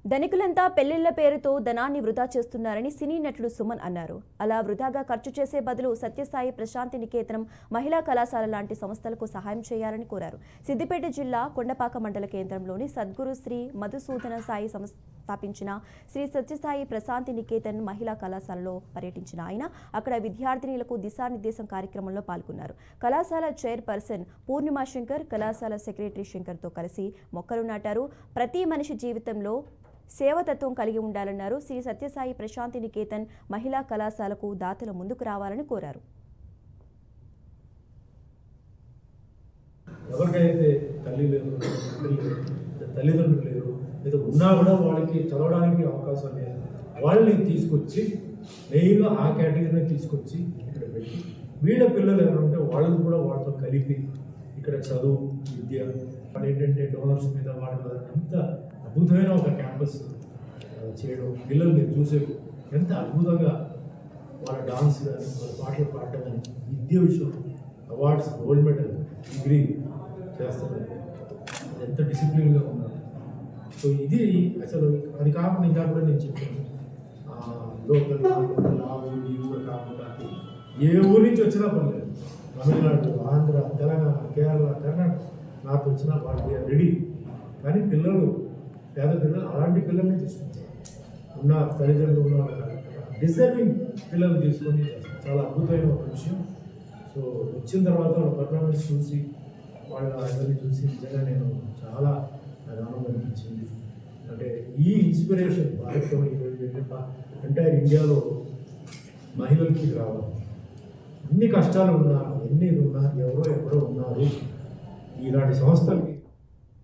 ధనికులంతా పెళ్లిళ్ల పేరుతో ధనాన్ని వృధా చేస్తున్నారని సినీ నటుడు సుమన్ అన్నారు. అలా వృధాగా ఖర్చు చేసే బదులు సత్యసాయి ప్రశాంతి నికేతనం మహిళా కళాశాల లాంటి సంస్థలకు సహాయం చేయాలని కోరారు. సిద్దిపేట జిల్లా కొండపాక మండల కేంద్రంలోని సద్గురు శ్రీ మధుసూదన సాయి స్థాపించిన శ్రీ సత్యసాయి ప్రశాంతి నికేతన్ మహిళా కళాశాలలో పర్యటించిన ఆయన అక్కడ విద్యార్థినులకు దిశానిర్దేశం కార్యక్రమంలో పాల్గొన్నారు. కళాశాల చైర్పర్సన్ పూర్ణిమా శంకర్, కళాశాల సెక్రటరీ శంకర్తో కలిసి మొక్కలు నాటారు. ప్రతి మనిషి జీవితంలో సేవతత్వం కలిగి ఉండాలన్నారు. శ్రీ సత్యసాయి ప్రశాంతి నికేతన్ మహిళా కళాశాలకు దాతలు ముందుకు రావాలని కోరారు. ఎవరికైతే తల్లిదండ్రులు లేరు లేదా ఉన్నా కూడా వాళ్ళకి చదవడానికి అవకాశం లేదు, వాళ్ళని తీసుకొచ్చి మెయిన్గా ఆ కేటగిరీని తీసుకొచ్చి ఇక్కడ పెట్టి వీళ్ళ పిల్లలు ఎవరంటే వాళ్ళని కూడా వాళ్ళతో కలిపి ఇక్కడ చదువు విద్య వాళ్ళు ఏంటంటే డోనర్స్ మీద వాళ్ళ మీద ఎంత అద్భుతమైన ఒక క్యాంపస్ చేయడం, పిల్లలు మీరు చూసే ఎంత అద్భుతంగా వాళ్ళ డాన్స్ కానీ వాళ్ళ పాటలు పాడటం కానీ విద్య విషయం అవార్డ్స్ గోల్డ్ మెడల్ డిగ్రీ చేస్తారు, ఎంత డిసిప్లిన్గా ఉన్నారు. సో ఇది అసలు అది కాకుండా ఇంకా కూడా నేను చెప్పాను, లోకల్ ఈ ఊరు కాకుండా ఏ ఊరి నుంచి వచ్చినా పర్లేదు, తమిళనాడు, ఆంధ్ర, తెలంగాణ, కేరళ, కర్ణాటక నాకు వచ్చిన వాళ్ళు రెడీ. కానీ పిల్లలు పేద పిల్లలు అలాంటి పిల్లల్ని తీసుకుంటారు, ఉన్న తల్లిదండ్రులు ఉన్న డిజర్వింగ్ పిల్లలు తీసుకొని చాలా అద్భుతమైన ఒక విషయం. సో వచ్చిన తర్వాత వాళ్ళ పర్ఫార్మెన్స్ చూసి వాళ్ళ అందరినీ చూసి నిజంగా నేను చాలా ఆనందం అనిపించింది. అంటే ఈ ఇన్స్పిరేషన్ భారతదేశం ఎంటైర్ ఇండియాలో మహిళలకి రావాలి. ఎన్ని కష్టాలు ఉన్నా ఎన్ని ఉన్నా ఎవరో ఉన్నారు, ఇలాంటి సంస్థలకి